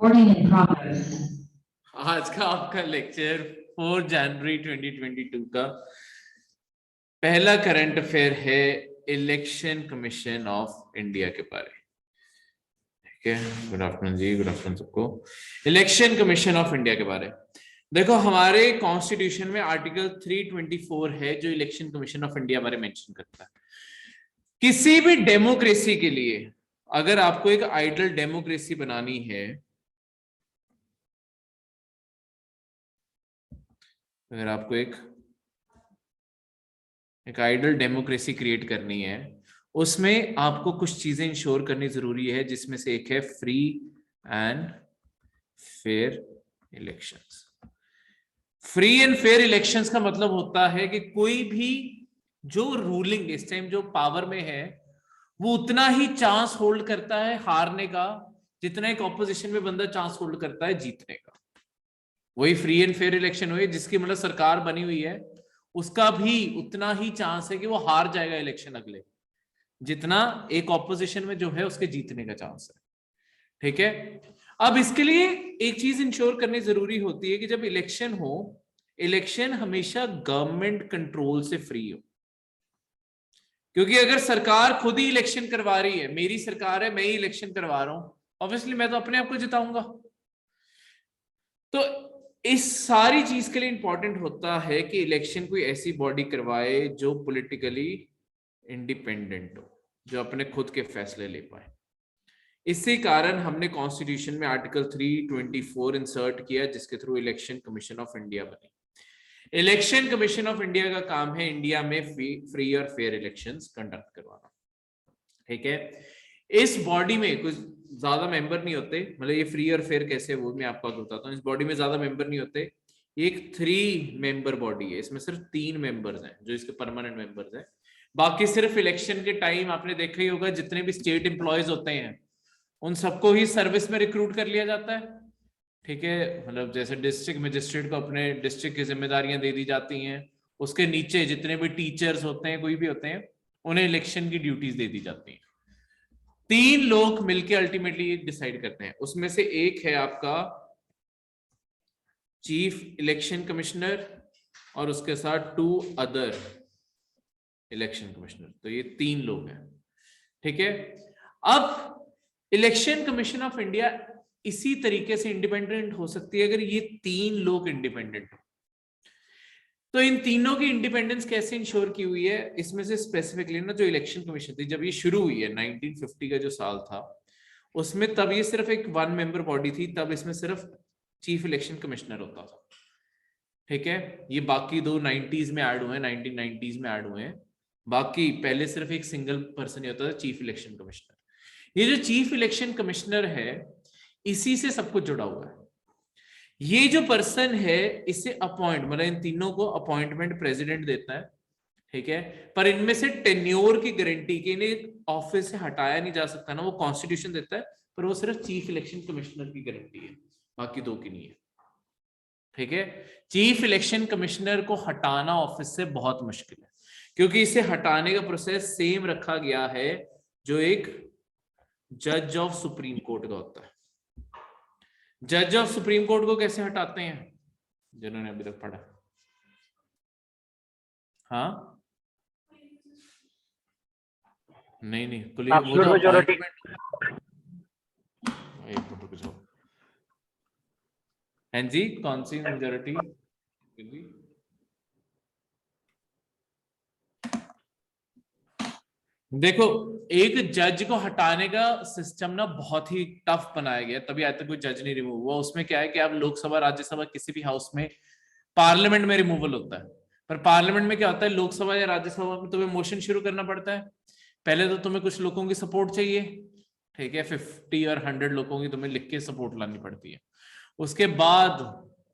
Recording in progress. आज का आपका लेक्चर 4 जनवरी 2022 का पहला करंट अफेयर है इलेक्शन कमीशन ऑफ इंडिया के बारे में। ठीक है, गुड आफ्टरनून जी, गुड आफ्टरनून सबको। इलेक्शन कमीशन ऑफ इंडिया के बारे में देखो, हमारे कॉन्स्टिट्यूशन में आर्टिकल 324 है जो इलेक्शन कमीशन ऑफ इंडिया बारे मेंशन करता है। किसी भी डेमोक्रेसी के लिए अगर आपको एक आइडियल डेमोक्रेसी बनानी है, अगर आपको एक आइडियल डेमोक्रेसी क्रिएट करनी है, उसमें आपको कुछ चीजें इंश्योर करनी जरूरी है, जिसमें से एक है free and fair elections. Free and fair elections का मतलब होता है कि कोई भी जो रूलिंग इस टाइम जो पावर में है वो उतना ही चांस होल्ड करता है हारने का जितना एक ऑपोजिशन में बंदा चांस होल्ड करता है जीतने का। वही फ्री एंड फेयर इलेक्शन हुई, जिसकी मतलब सरकार बनी हुई है उसका भी उतना ही चांस है कि वो हार जाएगा इलेक्शन अगले, जितना एक ऑपोजिशन में जो है उसके जीतने का चांस है। ठीक है, अब इसके लिए एक चीज इंश्योर करनी जरूरी होती है कि जब इलेक्शन हो, इलेक्शन हमेशा गवर्नमेंट कंट्रोल से फ्री हो। क्योंकि अगर सरकार खुद ही इलेक्शन करवा रही है, मेरी सरकार है, मैं ही इलेक्शन करवा रहा हूं, ऑब्वियसली मैं तो अपने आप को जिताऊंगा। तो इस सारी चीज के लिए इंपॉर्टेंट होता है कि इलेक्शन कोई ऐसी बॉडी करवाए जो पॉलिटिकली इंडिपेंडेंट हो, जो अपने खुद के फैसले ले पाए। इसी कारण हमने कॉन्स्टिट्यूशन में आर्टिकल 324 इंसर्ट किया, जिसके through election commission of India बनी। इलेक्शन कमीशन ऑफ इंडिया का काम है इंडिया में फ्री और फेयर इलेक्शंस कंडक्ट करवाना। ठीक है, इस बॉडी में कुछ ज्यादा मेंबर नहीं होते, मतलब ये फ्री और फेयर कैसे वो मैं आपको बताता हूँ। इस बॉडी में ज्यादा मेंबर नहीं होते, एक 3 मेंबर बॉडी है, इसमें सिर्फ 3 मेंबर्स हैं जो इसके परमानेंट मेंबर्स हैं। बाकी सिर्फ इलेक्शन के टाइम आपने देखा ही होगा जितने भी स्टेट एम्प्लॉयज होते हैं उन सबको ही सर्विस में रिक्रूट कर लिया जाता है। ठीक है, मतलब जैसे डिस्ट्रिक्ट मजिस्ट्रेट को अपने डिस्ट्रिक्ट की जिम्मेदारियां दे दी जाती हैं, उसके नीचे जितने भी टीचर्स होते हैं कोई भी होते हैं उन्हें इलेक्शन की ड्यूटीज दे दी जाती हैं। 3 लोग मिलकर अल्टीमेटली डिसाइड करते हैं, उसमें से एक है आपका चीफ इलेक्शन कमिश्नर और उसके साथ 2 अदर इलेक्शन कमिश्नर। तो ये 3 लोग हैं। ठीक है, अब इलेक्शन कमीशन ऑफ इंडिया इसी तरीके से इंडिपेंडेंट हो सकती है अगर ये 3 लोग इंडिपेंडेंट हो। तो इन तीनों की इंडिपेंडेंस कैसे इंश्योर की हुई है, इसमें से स्पेसिफिकली ना जो इलेक्शन कमीशन थी जब ये शुरू हुई है 1950 का जो साल था उसमें, तब ये सिर्फ एक 1 मेंबर बॉडी थी, तब इसमें सिर्फ चीफ इलेक्शन कमिश्नर होता था। ठीक है, ये बाकी 2 90s में ऐड हुए हैं, 1990s में ऐड हुए हैं। बाकी पहले सिर्फ एक सिंगल पर्सन ही होता था, चीफ इलेक्शन कमिश्नर। ये जो चीफ इलेक्शन कमिश्नर है इसी से सब कुछ जुड़ा हुआ है। ये जो पर्सन है इसे अपॉइंट, मतलब इन तीनों को अपॉइंटमेंट प्रेसिडेंट देता है। ठीक है, पर इनमें से टेन्योर की गारंटी के इन्हें ऑफिस से हटाया नहीं जा सकता ना, वो कॉन्स्टिट्यूशन देता है, पर वो सिर्फ चीफ इलेक्शन कमिश्नर की गारंटी है, बाकी 2 की नहीं है। ठीक है, चीफ इलेक्शन कमिश्नर को हटाना ऑफिस से बहुत मुश्किल है, क्योंकि इसे हटाने का प्रोसेस सेम रखा गया है जो एक जज ऑफ सुप्रीम कोर्ट का होता है। जज ऑफ सुप्रीम कोर्ट को कैसे हटाते हैं जिन्होंने अभी तक पढ़ा? हाँ, नहीं वो तो अपॉइंटमेंट। हाँ जी, कौन सी मेजोरिटी? देखो, एक जज को हटाने का सिस्टम ना बहुत ही टफ बनाया गया, तभी आज तक कोई जज नहीं रिमूव हुआ। उसमें क्या है कि आप लोकसभा राज्यसभा किसी भी हाउस में, पार्लियामेंट में रिमूवल होता है, पर पार्लियामेंट में क्या होता है, लोकसभा या राज्यसभा में तुम्हें मोशन शुरू करना पड़ता है। पहले तो तुम्हें कुछ लोगों की सपोर्ट चाहिए। ठीक है, 50 और 100 लोगों की तुम्हें लिख के सपोर्ट लानी पड़ती है। उसके बाद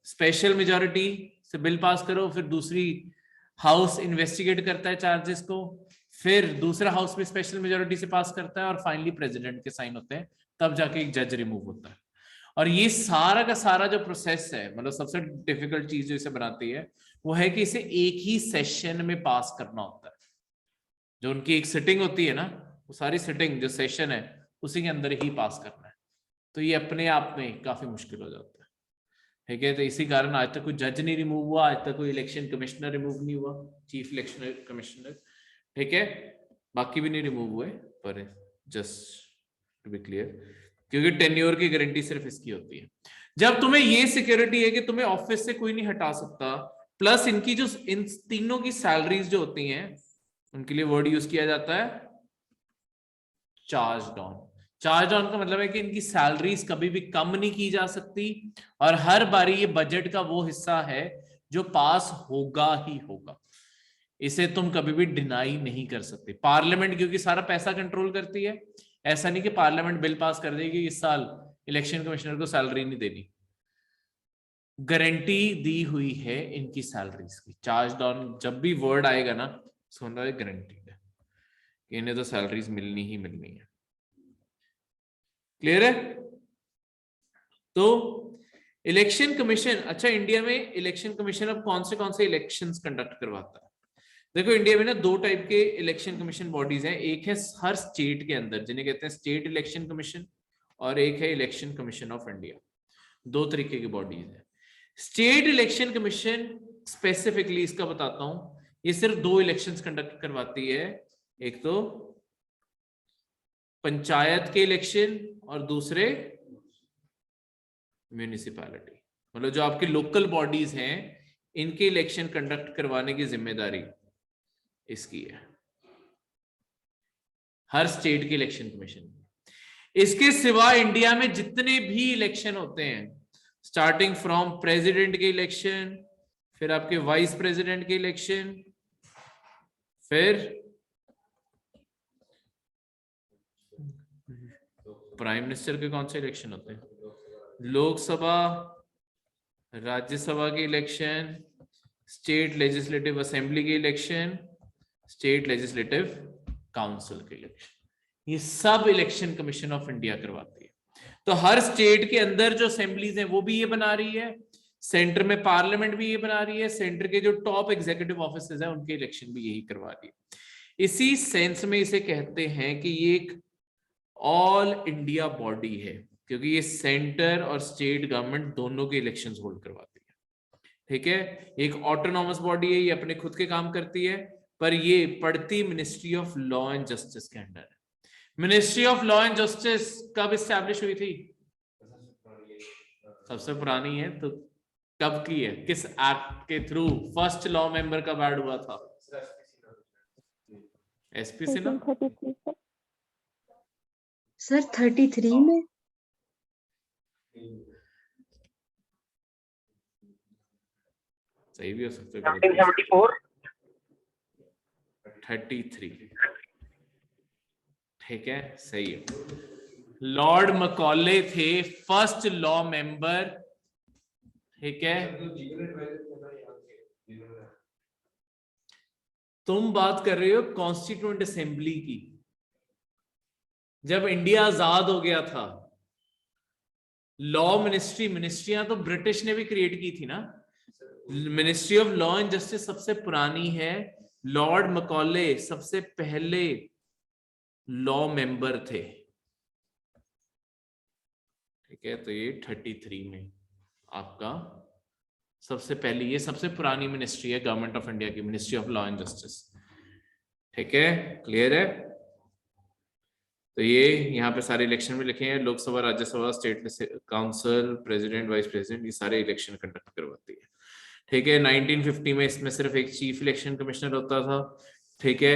स्पेशल मेजोरिटी से बिल पास करो, फिर दूसरी हाउस इन्वेस्टिगेट करता है चार्जेस को, फिर दूसरा हाउस भी स्पेशल मेजोरिटी से पास करता है, और फाइनली प्रेसिडेंट के साइन होते हैं, तब जाके एक जज रिमूव होता है। और ये सारा का सारा जो प्रोसेस है, मतलब सबसे डिफिकल्ट चीज जो इसे बनाती है वो है कि इसे एक ही सेशन में पास करना होता है। जो उनकी एक सिटिंग होती है ना, वो सारी सिटिंग जो सेशन है उसी के अंदर ही पास करना है। तो ये अपने आप में काफी मुश्किल हो जाता है। ठीक है, तो इसी कारण आज तक कोई जज नहीं रिमूव हुआ, आज तक कोई इलेक्शन कमिश्नर रिमूव नहीं हुआ, चीफ इलेक्शन कमिश्नर। ठीक है, बाकी भी नहीं रिमूव हुए, पर जस्ट टू बी क्लियर, क्योंकि टेन्योर की गारंटी सिर्फ इसकी होती है। जब तुम्हें ये सिक्योरिटी है कि तुम्हें ऑफिस से कोई नहीं हटा सकता, प्लस इनकी जो इन तीनों की सैलरीज जो होती हैं उनके लिए वर्ड यूज किया जाता है चार्ज डाउन। चार्ज डाउन का मतलब है कि इनकी सैलरीज कभी भी कम नहीं की जा सकती, और हर बारी ये बजट का वो हिस्सा है जो पास होगा ही होगा, इसे तुम कभी भी डिनाई नहीं कर सकते। पार्लियामेंट क्योंकि सारा पैसा कंट्रोल करती है, ऐसा नहीं कि पार्लियामेंट बिल पास कर देगी इस साल इलेक्शन कमिश्नर को सैलरी नहीं देनी, गारंटी दी हुई है इनकी सैलरीज की। चार्ज डाउन जब भी वर्ड आएगा ना, सुन रहा है, गारंटी है कि इन्हें तो सैलरीज मिलनी ही मिलनी है। क्लियर है? तो इलेक्शन कमीशन, अच्छा इंडिया में इलेक्शन कमीशन अब कौन से इलेक्शंस कंडक्ट करवाता है? देखो इंडिया में ना दो टाइप के इलेक्शन कमीशन बॉडीज हैं, एक है हर स्टेट के अंदर जिन्हें कहते हैं स्टेट इलेक्शन कमीशन, और एक है इलेक्शन कमीशन ऑफ इंडिया। दो तरीके की बॉडीज है। स्टेट इलेक्शन कमीशन स्पेसिफिकली इसका बताता हूं, ये सिर्फ दो इलेक्शंस कंडक्ट करवाती है, एक तो पंचायत के इलेक्शन और दूसरे म्यूनिसिपैलिटी, मतलब जो आपके लोकल बॉडीज हैं इनके इलेक्शन कंडक्ट करवाने की जिम्मेदारी इसकी है, हर स्टेट के इलेक्शन कमीशन। इसके सिवा इंडिया में जितने भी इलेक्शन होते हैं, स्टार्टिंग फ्रॉम प्रेसिडेंट के इलेक्शन, फिर आपके वाइस प्रेसिडेंट के इलेक्शन, फिर प्राइम मिनिस्टर के कौन से इलेक्शन होते हैं, लोकसभा, राज्यसभा के इलेक्शन, स्टेट लेजिस्लेटिव असेंबली के इलेक्शन, स्टेट लेजिस्लेटिव काउंसिल के इलेक्शन, ये सब इलेक्शन कमीशन ऑफ इंडिया करवाती है। तो हर स्टेट के अंदर जो असेंबलीज हैं वो भी ये बना रही है, सेंटर में पार्लियामेंट भी ये बना रही है, सेंटर के जो टॉप एग्जीक्यूटिव ऑफिसर्स हैं उनके इलेक्शन भी यही करवा रही है। इसी सेंस में इसे कहते हैं कि ये एक ऑल इंडिया बॉडी है, क्योंकि ये सेंटर और स्टेट गवर्नमेंट दोनों के इलेक्शंस होल्ड करवाती है। ठीक है, एक ऑटोनॉमस बॉडी है, ये अपने खुद के काम करती है, पर ये पड़ती ministry of law and justice के अंडर है। Ministry of law and justice कब इस्टेब्लिश हुई थी? सबसे पुरानी है तो कब की है, किस एक्ट के थ्रू फर्स्ट लॉ मेंबर कब ऐड हुआ था? एसपी से ना सर 33 में। सही भी हो सकता है, 1974 33। ठीक है, सही है। लॉर्ड मकॉले थे फर्स्ट लॉ मेंबर। ठीक है, तुम बात कर रहे हो कॉन्स्टिट्यूएंट असेंबली की। जब इंडिया आजाद हो गया था, लॉ मिनिस्ट्रियां तो ब्रिटिश ने भी क्रिएट की थी ना। Ministry of law and justice सबसे पुरानी है, लॉर्ड मकॉले सबसे पहले लॉ मेंबर थे। ठीक है, तो ये 33 में आपका सबसे पहली, ये सबसे पुरानी मिनिस्ट्री है गवर्नमेंट ऑफ इंडिया की, ministry of law and justice. ठीक है, क्लियर है? तो ये यहाँ पे सारे इलेक्शन में लिखे हैं, Lok Sabha, Rajya Sabha, state council, president, vice president, ये सारे इलेक्शन कंडक्ट करवाती है। ठीक है, 1950 में इसमें सिर्फ एक चीफ इलेक्शन कमिश्नर होता था। ठीक है,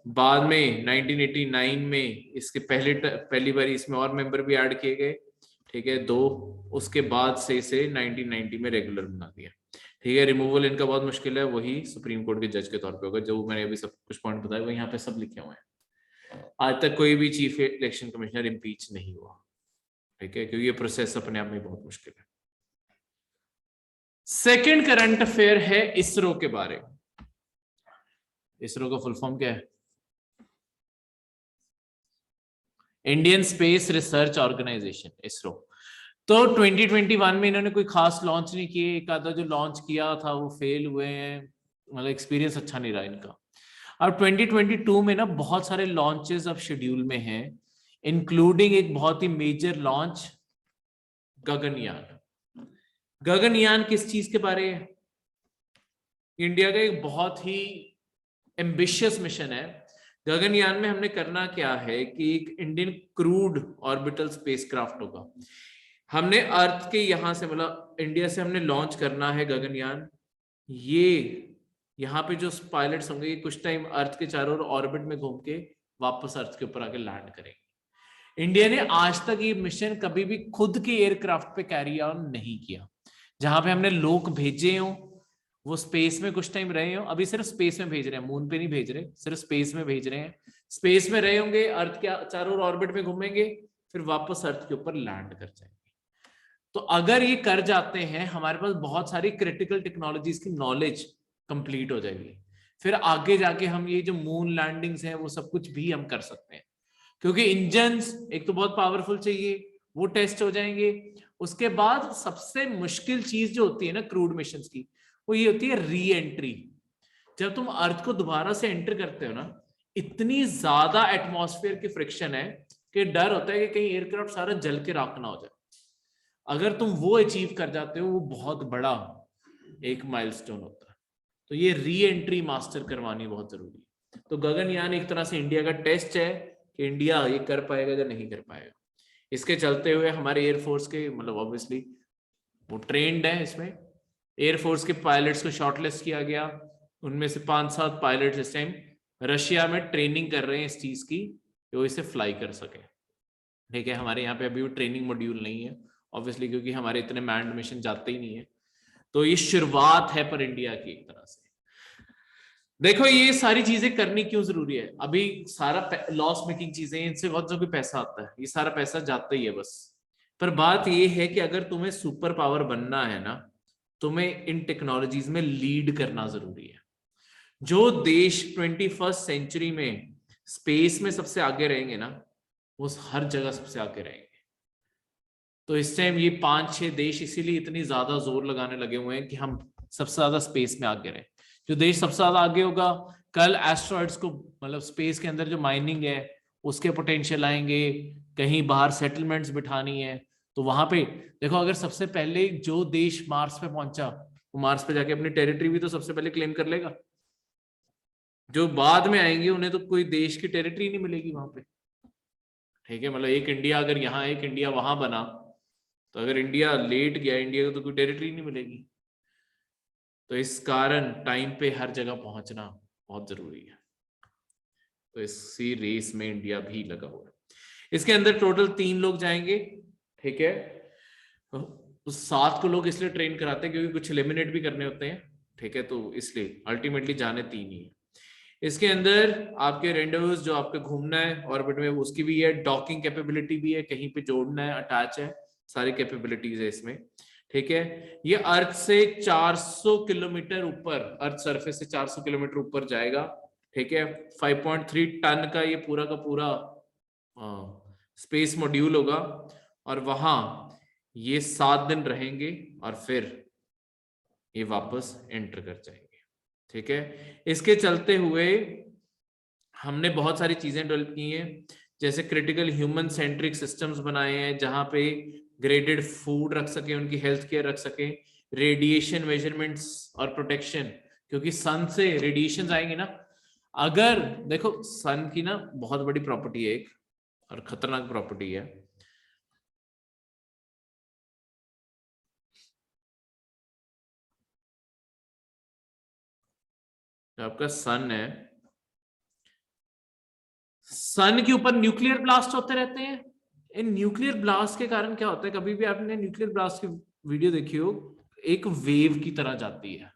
बाद में 1989 में इसके पहली बार इसमें और मेंबर भी ऐड किए गए। ठीक है, 2, उसके बाद से इसे 1990 में रेगुलर बना दिया। ठीक है, रिमूवल इनका बहुत मुश्किल है, वही सुप्रीम कोर्ट के जज के तौर पे होगा। जो मैंने अभी सब कुछ पॉइंट बताया वो यहाँ पे सब लिखे हुए हैं। आज तक कोई भी चीफ इलेक्शन कमिश्नर इम्पीच नहीं हुआ। ठीक है, क्योंकि ये प्रोसेस अपने आप में बहुत मुश्किल है। सेकेंड करंट अफेयर है इसरो के बारे में। इसरो का फुल फॉर्म क्या है? Indian space research organisation, ISRO. तो 2021 में इन्होंने कोई खास लॉन्च नहीं किए, एक आधा जो लॉन्च किया था वो फेल हुए हैं, मतलब एक्सपीरियंस अच्छा नहीं रहा इनका। अब 2022 में ना बहुत सारे लॉन्चेस अब शेड्यूल में हैं, इंक्लूडिंग एक बहुत ही मेजर लॉन्च गगनयान। गगनयान किस चीज के बारे है? इंडिया का एक बहुत ही एम्बिशियस मिशन है। गगनयान में हमने करना क्या है कि एक इंडियन क्रूड ऑर्बिटल स्पेसक्राफ्ट होगा। हमने अर्थ के यहां से मतलब इंडिया से हमने लॉन्च करना है गगनयान। ये यहाँ पे जो पायलट्स होंगे ये कुछ टाइम अर्थ के चारों ओर ऑर्बिट में घूम के वापस अर्थ के ऊपर आके लैंड करेंगे। इंडिया ने आज तक ये मिशन कभी भी खुद के एयरक्राफ्ट पे कैरी ऑन नहीं किया। जहां पे हमने लोग भेजे हो वो स्पेस में कुछ टाइम रहे हो, अभी सिर्फ स्पेस में भेज रहे हैं, मून पे नहीं भेज रहे, सिर्फ स्पेस में भेज रहे हैं। स्पेस में रहे होंगे, अर्थ के चारों ओर ऑर्बिट में घूमेंगे, फिर वापस अर्थ के ऊपर लैंड कर जाएंगे। तो अगर ये कर जाते हैं, हमारे पास बहुत सारी क्रिटिकल टेक्नोलॉजीज की नॉलेज कंप्लीट हो जाएगी। फिर आगे जाके हम ये जो मून लैंडिंग्स हैं वो सब कुछ भी हम कर सकते हैं, क्योंकि इंजन्स एक तो बहुत पावरफुल चाहिए, वो टेस्ट हो जाएंगे। उसके बाद सबसे मुश्किल चीज जो होती है ना क्रूड मिशंस की, वो ये होती है री एंट्री। जब तुम अर्थ को दोबारा से एंटर करते हो ना, इतनी ज्यादा एटमॉस्फेयर की फ्रिक्शन है कि डर होता है कि कहीं एयरक्राफ्ट सारा जल के राख ना हो जाए। अगर तुम वो अचीव कर जाते हो, वो बहुत बड़ा एक माइलस्टोन होता है। तो ये री एंट्री मास्टर करवानी बहुत जरूरी है। तो गगनयान एक तरह से इंडिया का टेस्ट है कि इंडिया ये कर पाएगा या नहीं कर पाएगा। इसके चलते हुए हमारे एयरफोर्स के मतलब ऑब्वियसली वो ट्रेंड है इसमें। एयरफोर्स के पायलट्स को शॉर्टलिस्ट किया गया, उनमें से 5-7 पायलट्स इस टाइम रशिया में ट्रेनिंग कर रहे हैं इस चीज की कि वो इसे फ्लाई कर सके। ठीक है, हमारे यहाँ पे अभी वो ट्रेनिंग मॉड्यूल नहीं है ऑब्वियसली, क्योंकि हमारे इतने मैंड मिशन जाते ही नहीं है। तो ये शुरुआत है पर इंडिया की एक तरह से। देखो ये सारी चीजें करनी क्यों जरूरी है? अभी सारा लॉस मेकिंग चीजें, इनसे बहुत जो भी पैसा आता है ये सारा पैसा जाता ही है बस। पर बात ये है कि अगर तुम्हें सुपर पावर बनना है ना, तुम्हें इन टेक्नोलॉजीज में लीड करना जरूरी है। जो देश 21st सेंचुरी में स्पेस में सबसे आगे रहेंगे ना, वो हर जगह सबसे आगे रहेंगे। तो इस टाइम ये 5-6 देश इसीलिए इतनी ज्यादा जोर लगाने लगे हुए हैं कि हम सबसे ज्यादा स्पेस में आगे रहे। जो देश सबसे ज्यादा आगे होगा, कल एस्ट्रॉइड्स को मतलब स्पेस के अंदर जो माइनिंग है उसके पोटेंशियल आएंगे, कहीं बाहर सेटलमेंट्स बिठानी है, तो वहां पे देखो अगर सबसे पहले जो देश मार्स पे पहुंचा, वो मार्स पे जाके अपनी टेरिटरी भी तो सबसे पहले क्लेम कर लेगा। जो बाद में आएंगे उन्हें तो कोई देश की टेरिटरी नहीं मिलेगी वहां पे। ठीक है, मतलब एक इंडिया अगर यहाँ एक इंडिया वहां बना, तो अगर इंडिया लेट गया, इंडिया को तो कोई टेरिटरी नहीं मिलेगी। तो इस कारण टाइम पे हर जगह पहुंचना बहुत जरूरी है। तो इसी रेस में इंडिया भी लगा हुआ है। इसके अंदर टोटल 3 लोग जाएंगे। ठीक है, तो 7 को लोग इसलिए ट्रेन कराते हैं क्योंकि कुछ एलिमिनेट भी करने होते हैं। ठीक है, तो इसलिए अल्टीमेटली जाने 3 ही है। इसके अंदर आपके रेंडोज जो आपके घूमना है ऑर्बिट में, उसकी भी है, डॉकिंग कैपेबिलिटी भी है, कहीं पे जोड़ना है, अटैच है, सारी कैपेबिलिटीज है इसमें। ठीक है, ये अर्थ से 400 किलोमीटर ऊपर, अर्थ सरफेस से 400 किलोमीटर ऊपर जाएगा। ठीक है, 5.3 टन का ये पूरा का पूरा स्पेस मॉड्यूल होगा, और वहां ये 7 दिन रहेंगे और फिर ये वापस एंटर कर जाएंगे। ठीक है, इसके चलते हुए हमने बहुत सारी चीजें डेवलप की हैं, जैसे क्रिटिकल ह्यूमन सेंट्रिक सिस्टम्स बनाए हैं जहां पे ग्रेडेड फूड रख सके, उनकी हेल्थ केयर रख सके, रेडिएशन मेजरमेंट्स और प्रोटेक्शन, क्योंकि सन से रेडिएशन आएंगे ना। अगर देखो सन की ना बहुत बड़ी प्रॉपर्टी है एक, और खतरनाक प्रॉपर्टी है, आपका सन है, सन के ऊपर न्यूक्लियर ब्लास्ट होते रहते हैं। इन न्यूक्लियर ब्लास्ट के कारण क्या होता है, कभी भी आपने न्यूक्लियर ब्लास्ट की वीडियो देखी हो, एक वेव की तरह जाती है,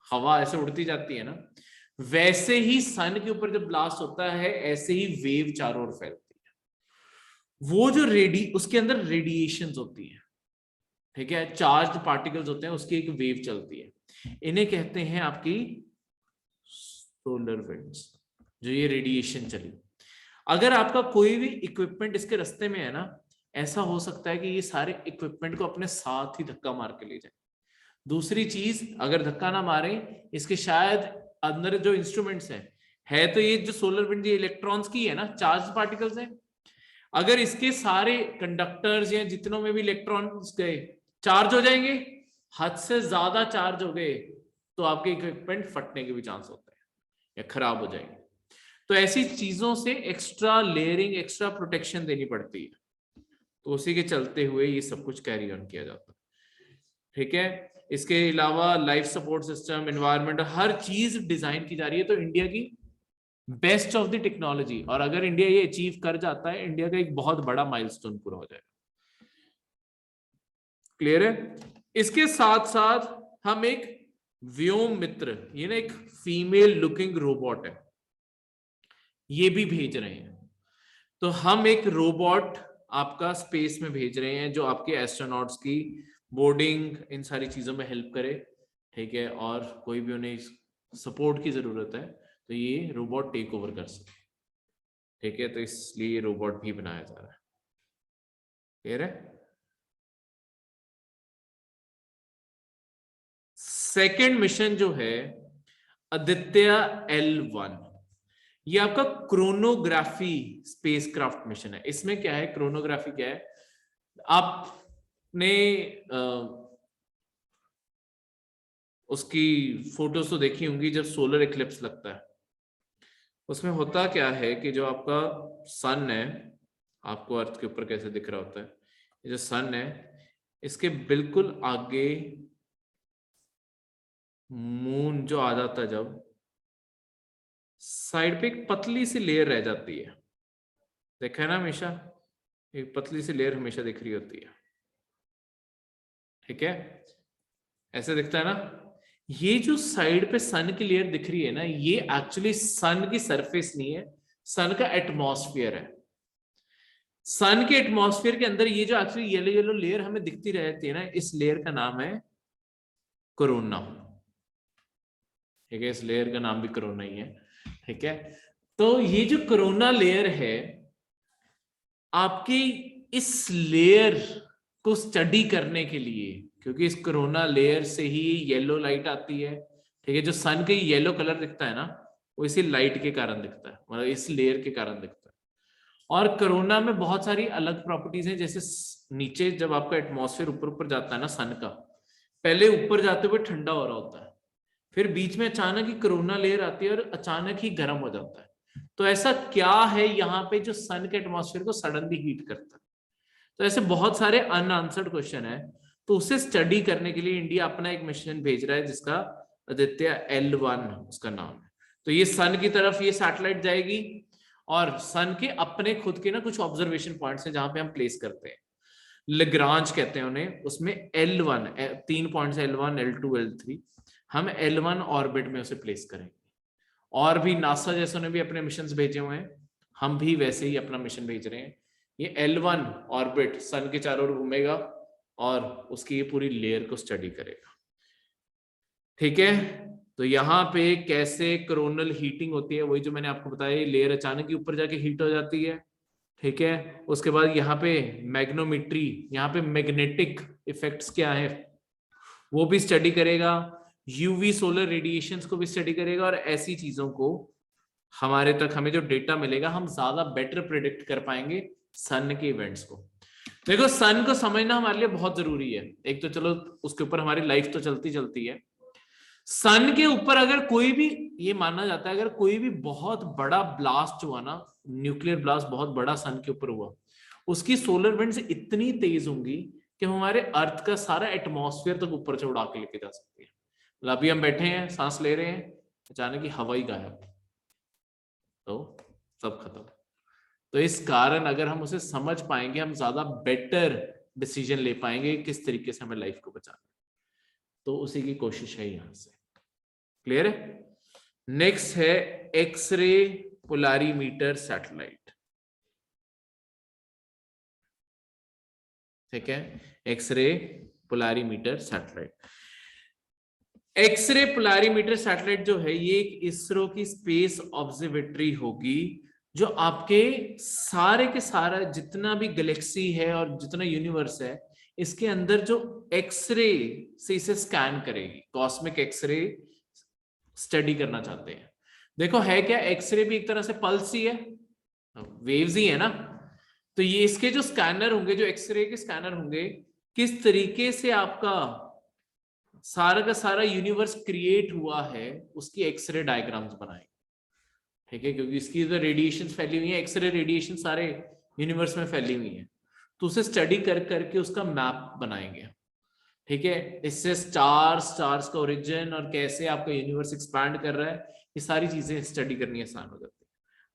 हवा ऐसे उड़ती जाती है ना, वैसे ही सन के ऊपर जब ब्लास्ट होता है ऐसे ही वेव चारों ओर फैलती है। वो जो उसके अंदर रेडिएशंस होती है, ठीक है, चार्ज्ड पार्टिकल्स होते हैं, उसकी एक वेव चलती है। इन्हें कहते हैं आपकी सोलर विंड्स, जो ये रेडिएशन चली। अगर आपका कोई भी इक्विपमेंट इसके रास्ते में है ना, ऐसा हो सकता है कि ये सारे इक्विपमेंट को अपने साथ ही धक्का मार के ले जाए। दूसरी चीज, अगर धक्का ना मारे, इसके शायद अंदर जो इंस्ट्रूमेंट्स हैं, है तो ये जो सोलर विंड ये इलेक्ट्रॉन्स की है ना, चार्ज पार्टिकल्स हैं। अगर इसके सारे कंडक्टर्स या जितनों में भी इलेक्ट्रॉन्स गए चार्ज हो जाएंगे, हद से ज्यादा चार्ज हो गए तो आपके इक्विपमेंट फटने के भी चांस होते हैं या खराब हो जाएंगे। तो ऐसी चीजों से एक्स्ट्रा लेयरिंग, एक्स्ट्रा प्रोटेक्शन देनी पड़ती है। तो उसी के चलते हुए ये सब कुछ कैरी ऑन किया जाता है। ठीक है, इसके अलावा लाइफ सपोर्ट सिस्टम, एनवायरमेंट, हर चीज डिजाइन की जा रही है। तो इंडिया की बेस्ट ऑफ द टेक्नोलॉजी, और अगर इंडिया ये अचीव कर जाता है, इंडिया का एक बहुत बड़ा माइलस्टोन पूरा हो जाएगा। क्लियर है? इसके साथ साथ हम एक व्योम मित्र, ये ना एक फीमेल लुकिंग रोबोट है, ये भी भेज रहे हैं। तो हम एक रोबोट आपका स्पेस में भेज रहे हैं जो आपके एस्ट्रोनॉट्स की बोर्डिंग, इन सारी चीजों में हेल्प करे। ठीक है, और कोई भी उन्हें सपोर्ट की जरूरत है तो ये रोबोट टेक ओवर कर सके। ठीक है, तो इसलिए रोबोट भी बनाया जा रहा है। क्लियर है? सेकंड मिशन जो है आदित्य L1, ये आपका क्रोनोग्राफी स्पेसक्राफ्ट मिशन है। इसमें क्या है, क्रोनोग्राफी क्या है, आपने उसकी फोटोज तो देखी होंगी जब सोलर इक्लिप्स लगता है। उसमें होता क्या है कि जो आपका सन है, आपको अर्थ के ऊपर कैसे दिख रहा होता है, ये जो सन है इसके बिल्कुल आगे मून जो आ जाता है, जब साइड पे एक पतली सी लेयर रह जाती है, देखा है ना, हमेशा एक पतली सी लेयर हमेशा दिख रही होती है। ठीक है, ऐसे दिखता है ना। ये जो साइड पे सन की लेयर दिख रही है ना, ये एक्चुअली सन की सरफेस नहीं है, सन का एटमॉस्फेयर है। सन के एटमॉस्फेयर के अंदर ये जो एक्चुअली येलो येलो लेयर हमें दिखती रहती है ना, इस लेयर का नाम है कोरोना। ठीक है, इस लेयर का नाम भी कोरोना ही है। ठीक है, तो ये जो कोरोना लेयर है, आपकी इस लेयर को स्टडी करने के लिए, क्योंकि इस कोरोना लेयर से ही येलो लाइट आती है। ठीक है, जो सन का येलो कलर दिखता है ना, वो इसी लाइट के कारण दिखता है, मतलब इस लेयर के कारण दिखता है। और कोरोना में बहुत सारी अलग प्रॉपर्टीज हैं, जैसे नीचे जब आपका एटमॉस्फेयर ऊपर ऊपर जाता है ना सन का, पहले ऊपर जाते हुए ठंडा हो रहा होता है, फिर बीच में अचानक ही कोरोना लेयर आती है और अचानक ही गर्म हो जाता है। तो ऐसा क्या है यहाँ पे जो सन के एटमॉस्फेयर को सडनली हीट करता है? तो ऐसे बहुत सारे अनआंसर्ड क्वेश्चन है। तो उसे स्टडी करने के लिए इंडिया अपना एक मिशन भेज रहा है जिसका आदित्य L1 उसका नाम है। तो ये सन की तरफ ये सैटेलाइट जाएगी और सन के अपने खुद के ना कुछ ऑब्जर्वेशन पॉइंट्स हैं जहां पे हम प्लेस करते हैं, लेग्रांज कहते हैं उन्हें। उसमें L1 3 points L1 L2 L3, हम L1 ऑर्बिट में उसे प्लेस करेंगे। और भी नासा जैसों ने भी अपने मिशन भेजे हुए हैं, हम भी वैसे ही अपना मिशन भेज रहे हैं। ये L1 ऑर्बिट सन के चारों ओर घूमेगा और उसकी ये पूरी लेयर को स्टडी करेगा। ठीक है, तो यहाँ पे कैसे कोरोनल हीटिंग होती है, वही जो मैंने आपको बताया, ये लेयर अचानक ही ऊपर जाके हीट हो जाती है। ठीक है, उसके बाद यहाँ पे मैग्नोमेट्री, यहाँ पे मैग्नेटिक इफेक्ट्स क्या है वो भी स्टडी करेगा, यूवी सोलर रेडिएशंस को भी स्टडी करेगा, और ऐसी चीजों को हमारे तक हमें जो डेटा मिलेगा हम ज्यादा बेटर प्रेडिक्ट कर पाएंगे सन के इवेंट्स को। देखो, सन को समझना हमारे लिए बहुत जरूरी है। एक तो चलो उसके ऊपर हमारी लाइफ तो चलती चलती है, सन के ऊपर अगर कोई भी, ये माना जाता है अगर कोई भी बहुत बड़ा ब्लास्ट हुआ ना, न्यूक्लियर ब्लास्ट बहुत बड़ा सन के ऊपर हुआ, उसकी सोलर विंड्स इतनी तेज होंगी कि हमारे अर्थ का सारा एटमॉस्फेयर तक ऊपर से उड़ा के लेके जा सकती है। मतलब अभी हम बैठे हैं, सांस ले रहे हैं, अचानक ही हवा ही गायब, तो सब खत्म। तो इस कारण अगर हम उसे समझ पाएंगे, हम ज्यादा बेटर डिसीजन ले पाएंगे किस तरीके से हमें लाइफ को बचाना। तो उसी की कोशिश है यहां से। क्लियर है? नेक्स्ट है एक्सरे पोलारीमीटर सैटेलाइट। ठीक है, x-ray polarimeter satellite. X-ray polarimeter satellite जो है ये एक इसरो की स्पेस ऑब्जर्वेटरी होगी, जो आपके सारे के सारा जितना भी गैलेक्सी है और जितना यूनिवर्स है, इसके अंदर जो एक्सरे से इसे स्कैन करेगी। कॉस्मिक एक्सरे स्टडी करना चाहते हैं। देखो है क्या, एक्सरे भी एक तरह से पल्स ही है, वेव्स ही है ना। तो ये इसके जो स्कैनर होंगे, जो एक्सरे के स्कैनर होंगे, किस तरीके से आपका सारा का सारा यूनिवर्स क्रिएट हुआ है उसकी एक्सरे डायग्राम्स बनाएंगे, ठीक है, क्योंकि इसकी जो रेडिएशन फैली हुई है, एक्सरे रेडिएशन सारे यूनिवर्स में फैली हुई है, तो उसे स्टडी कर करके उसका मैप बनाएंगे, ठीक है। इससे स्टार्स का ओरिजिन और कैसे आपका यूनिवर्स एक्सपैंड कर रहा है, ये सारी चीजें स्टडी करनी आसान हो जाती है।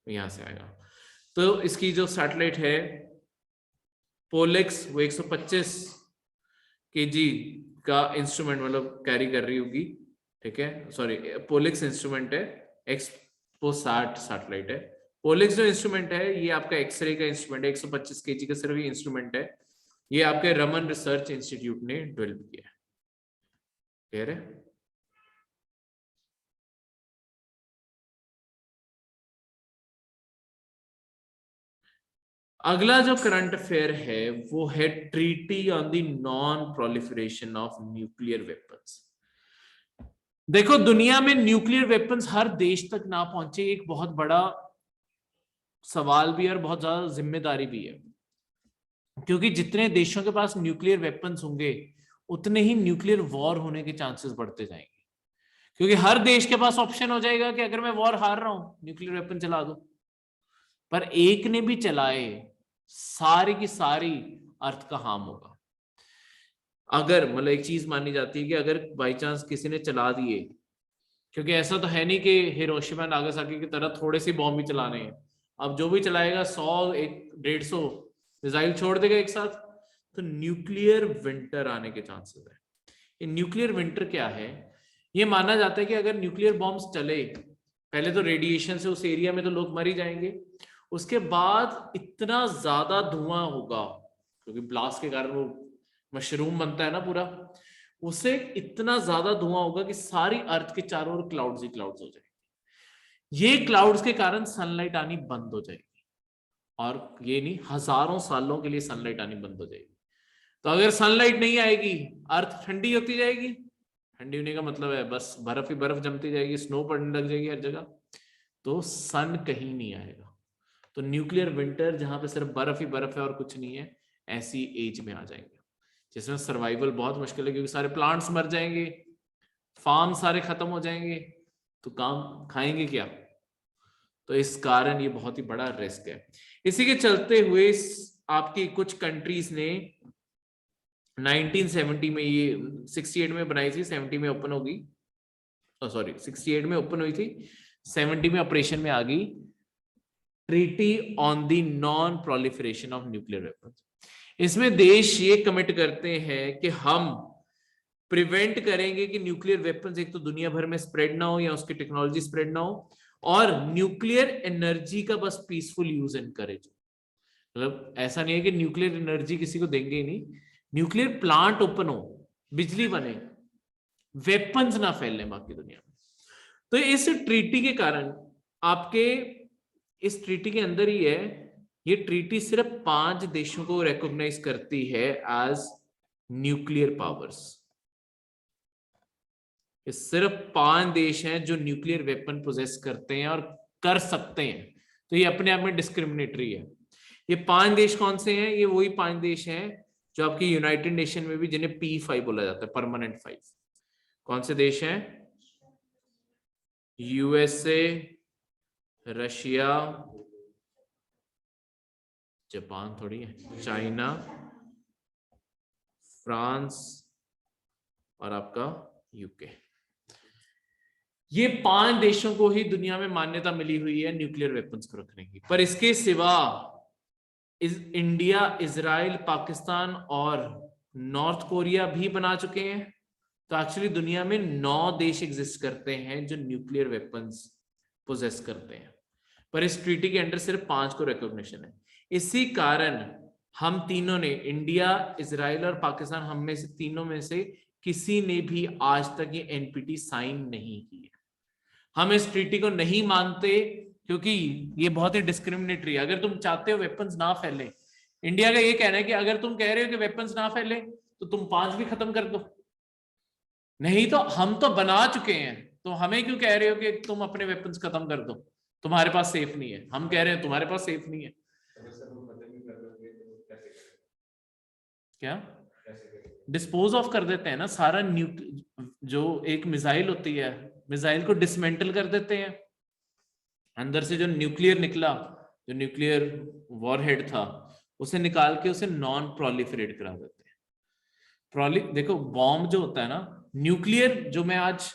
तो यहां से आएगा। तो इसकी जो सैटेलाइट है पोलेक्स, वो 125 kg का इंस्ट्रूमेंट मतलब कैरी कर रही होगी, ठीक है। सॉरी, पोलेक्स इंस्ट्रूमेंट है, एक्सपोसैट सैटेलाइट है। पोलेक्स जो इंस्ट्रूमेंट है ये आपका एक्सरे का इंस्ट्रूमेंट है, 125 kg का सिर्फ ये इंस्ट्रूमेंट है। ये आपके रमन रिसर्च इंस्टीट्यूट ने डेवलप किया है, क्लियर है। अगला जो करंट अफेयर है वो है treaty on the non proliferation of nuclear weapons. देखो, दुनिया में न्यूक्लियर वेपन्स हर देश तक ना पहुंचे एक बहुत बड़ा सवाल भी है और बहुत ज्यादा जिम्मेदारी भी है, क्योंकि जितने देशों के पास न्यूक्लियर वेपन्स होंगे उतने ही न्यूक्लियर वॉर होने के चांसेस बढ़ते जाएंगे, क्योंकि हर देश के पास ऑप्शन हो जाएगा कि अगर मैं वॉर हार रहा हूं न्यूक्लियर वेपन चला दो। पर एक ने भी चलाए, सारी की सारी अर्थ का हार्म होगा। अगर मतलब एक चीज मानी जाती है कि अगर बाई चांस किसी ने चला दिए, क्योंकि ऐसा तो है नहीं कि हिरोशिमा नागासाकी की तरह थोड़े से बॉम्ब ही चलाने हैं, अब जो भी चलाएगा 100 150 मिसाइल छोड़ देगा एक साथ, तो न्यूक्लियर विंटर आने के चांसेस है। ये न्यूक्लियर विंटर क्या है? ये माना जाता है कि अगर न्यूक्लियर बॉम्ब्स चले, पहले तो रेडिएशन से उस एरिया में तो लोग मर ही जाएंगे, उसके बाद इतना ज्यादा धुआं होगा, क्योंकि ब्लास्ट के कारण वो मशरूम बनता है ना पूरा, उससे इतना ज्यादा धुआं होगा कि सारी अर्थ के चारों ओर क्लाउड्स ही क्लाउड्स हो जाएंगे। ये क्लाउड्स के कारण सनलाइट आनी बंद हो जाएगी, और ये नहीं, हजारों सालों के लिए सनलाइट आनी बंद हो जाएगी। तो अगर सनलाइट नहीं आएगी, अर्थ ठंडी होती जाएगी। ठंडी होने का मतलब है बस बर्फ ही बर्फ जमती जाएगी, स्नो पड़ने लग जाएगी हर जगह, तो सन कहीं नहीं आएगा। तो न्यूक्लियर विंटर, जहां पे सिर्फ बर्फ ही बर्फ है और कुछ नहीं है, ऐसी एज में आ जाएंगे जिसमें सर्वाइवल बहुत मुश्किल है, क्योंकि सारे प्लांट्स मर जाएंगे, फार्म सारे खत्म हो जाएंगे, तो काम खाएंगे क्या? तो इस कारण ये बहुत ही बड़ा रिस्क है। इसी के चलते हुए आपकी कुछ कंट्रीज ने 1970 में, ये 68 में बनाई थी, 70 में ओपन होगी, सॉरी 68 में ओपन हुई थी, 70 में ऑपरेशन में आ गई, treaty on the non proliferation of nuclear weapons. इसमें देश ये कमिट करते हैं कि हम प्रिवेंट करेंगे कि न्यूक्लियर वेपन्स एक तो दुनिया भर में स्प्रेड ना हो या उसकी टेक्नोलॉजी स्प्रेड ना हो, और न्यूक्लियर एनर्जी का बस पीसफुल यूज एनकरेज। मतलब ऐसा नहीं है कि न्यूक्लियर एनर्जी किसी को देंगे ही नहीं, न्यूक्लियर प्लांट ओपन हो, बिजली बने, वेपन्स ना फैलने बाकी दुनिया में। तो इस ट्रीटी के कारण, आपके इस ट्रीटी के अंदर ही है, ये ट्रीटी सिर्फ 5 देशों को रिकॉग्नाइज करती है एज न्यूक्लियर पावर्स। सिर्फ 5 देश हैं जो न्यूक्लियर वेपन पोजेस करते हैं और कर सकते हैं, तो ये अपने आप में डिस्क्रिमिनेटरी है। ये 5 देश कौन से हैं? ये वही 5 देश हैं जो आपकी यूनाइटेड नेशन में भी जिन्हें P5 बोला जाता है, परमानेंट 5। कौन से देश हैं? यूएसए, रशिया, जापान थोड़ी है, चाइना, फ्रांस और आपका यूके। ये 5 देशों को ही दुनिया में मान्यता मिली हुई है न्यूक्लियर वेपन्स को रखने की। पर इसके सिवा इंडिया, इजराइल, पाकिस्तान और नॉर्थ कोरिया भी बना चुके हैं। तो एक्चुअली दुनिया में 9 देश एग्जिस्ट करते हैं जो न्यूक्लियर वेपन्स पोजेस करते हैं, पर इस ट्रीटी के अंडर सिर्फ 5 को रिकॉग्निशन है। इसी कारण हम तीनों ने, इंडिया, इजराइल और पाकिस्तान, हम में से तीनों में से किसी ने भी आज तक ये एनपीटी साइन नहीं की है। हम इस ट्रीटी को नहीं मानते क्योंकि ये बहुत ही डिस्क्रिमिनेटरी है। अगर तुम चाहते हो वेपन्स ना फैले, इंडिया का ये कहना है कि अगर तुम कह रहे हो कि वेपन्स ना फैले तो तुम 5 भी खत्म कर दो, नहीं तो हम तो बना चुके हैं, तो हमें क्यों कह रहे हो कि तुम अपने वेपन्स खत्म कर दो, तुम्हारे पास सेफ नहीं है। हम कह रहे हैं तुम्हारे पास सेफ नहीं है, क्या डिस्पोज ऑफ कर देते हैं ना सारा जो एक मिसाइल होती है, मिसाइल को डिसमेंटल कर देते हैं, अंदर से जो न्यूक्लियर निकला, जो न्यूक्लियर वॉरहेड था, उसे निकाल के उसे नॉन प्रोलिफरेट करा देते हैं। देखो बॉम्ब जो होता है ना, न्यूक्लियर जो मैं आज,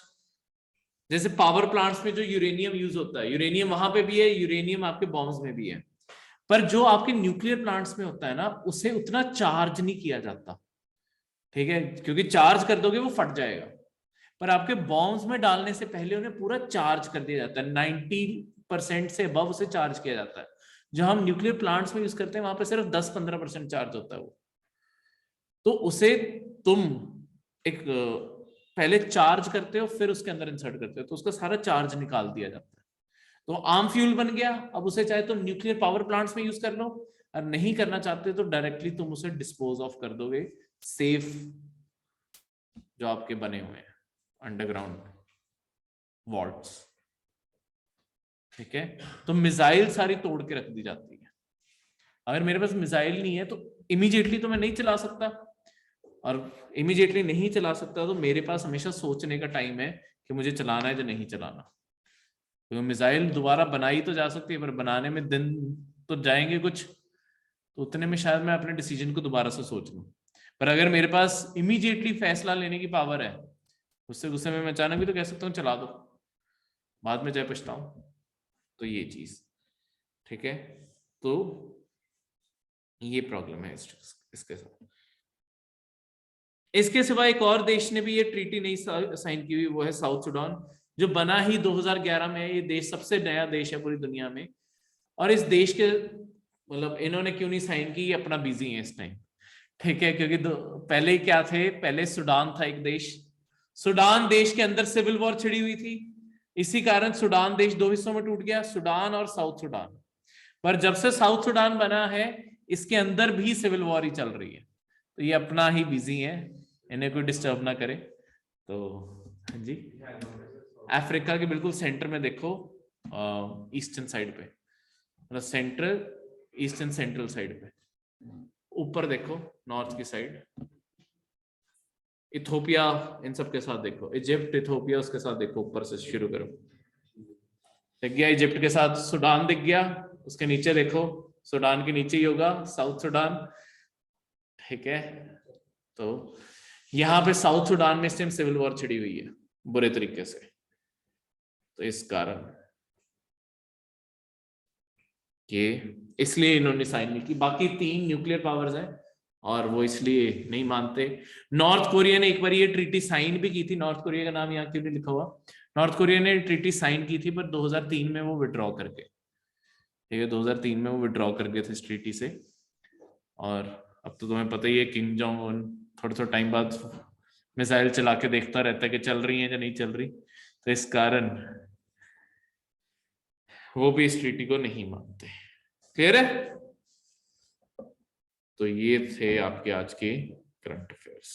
जैसे पावर प्लांट्स में जो यूरेनियम यूज होता है, यूरेनियम वहां पे भी है, यूरेनियम आपके बॉम्ब्स में भी है, पर जो आपके न्यूक्लियर प्लांट्स में होता है ना, उसे उतना चार्ज नहीं किया जाता, ठीक है, क्योंकि चार्ज कर दोगे वो फट जाएगा। पर आपके बॉम्ब्स में डालने से पहले उन्हें पूरा चार्ज कर दिया जाता है, 90% से अबव उसे चार्ज किया जाता है। जो हम न्यूक्लियर प्लांट्स में यूज करते हैं वहां पे सिर्फ 10-15% चार्ज होता है वो। तो उसे तुम एक पहले चार्ज करते हो, फिर उसके अंदर इंसर्ट करते हो, तो उसका सारा चार्ज निकाल दिया जाता है। तो आर्म फ्यूल बन गया। अब उसे चाहे तो न्यूक्लियर पावर प्लांट्स में यूज कर लो, और नहीं करना चाहते तो डायरेक्टली तुम उसे डिस्पोज ऑफ कर दोगे सेफ जो आपके बने हुए हैं अंडरग्राउंड वॉल्ट्स, ठीक है। तो मिसाइल सारी तोड़ के रख दी जाती है। अगर मेरे पास मिसाइल नहीं है तो इमीडिएटली तो मैं नहीं चला सकता, और इमीडिएटली नहीं चला सकता तो मेरे पास हमेशा सोचने का टाइम है कि मुझे चलाना है या नहीं चलाना। तो मिसाइल दोबारा बनाई तो जा सकती है, पर बनाने में दिन तो जाएंगे कुछ, तो उतने में शायद मैं अपने डिसीजन को दोबारा से सोच लूं। पर अगर मेरे पास इमीडिएटली फैसला लेने की पावर है, उससे गुस्से में मैं अचानक भी तो कह सकता हूँ चला दो, बाद में चाहे पछताऊं। तो ये चीज, ठीक है, तो ये प्रॉब्लम है इसके साथ। इसके सिवा एक और देश ने भी ये ट्रीटी नहीं साइन की हुई, वो है साउथ सुडान, जो बना ही 2011 में है। ये देश सबसे नया देश है पूरी दुनिया में, और इस देश के मतलब इन्होंने क्यों नहीं साइन की, अपना बिजी है इस टाइम, ठीक है, क्योंकि पहले ही क्या थे, पहले सुडान था एक देश, सुडान देश के अंदर सिविल वॉर छिड़ी हुई थी, इसी कारण सुडान देश दो हिस्सों में टूट गया, सुडान और साउथ सुडान। पर जब से साउथ सुडान बना है, इसके अंदर भी सिविल वॉर ही चल रही है, तो ये अपना ही बिजी है, इन्हें कोई डिस्टर्ब ना करे। तो हाँ जी, अफ्रीका के बिल्कुल सेंटर में देखो, ईस्टर्न साइड पे, मतलब सेंट्रल ईस्टर्न सेंट्रल साइड पे, ऊपर देखो नॉर्थ की साइड, इथोपिया इन सब के साथ देखो, इजिप्ट इथोपिया उसके साथ देखो, ऊपर से शुरू करो, दिख गया इजिप्ट के साथ सुडान दिख गया, उसके नीचे देखो सुडान के नीचे ही होगा साउथ सुडान, ठीक है। तो यहां पे साउथ सुडान में इस टाइम सिविल वॉर छिड़ी हुई है बुरे तरीके से, तो इस कारण कि इसलिए इन्होंने साइन नहीं की। बाकी 3 न्यूक्लियर पावर्स हैं और वो इसलिए नहीं मानते। नॉर्थ कोरिया ने एक बार ये ट्रीटी साइन भी की थी, नॉर्थ कोरिया का नाम यहाँ क्यों नहीं लिखा हुआ, नॉर्थ कोरिया ने ट्रीटी साइन की थी पर 2003 में वो विड्रॉ करके, ठीक है, 2003 में वो विड्रॉ कर गए थे इस ट्रीटी से। और अब तो तुम्हें पता ही है, किम जोंग उन थोड़े थोड़े टाइम बाद मिसाइल चला के देखता रहता है कि चल रही है या नहीं चल रही, तो इस कारण वो भी इस ट्रीटी को नहीं मानते। क्लियर है? तो ये थे आपके आज के करंट अफेयर्स।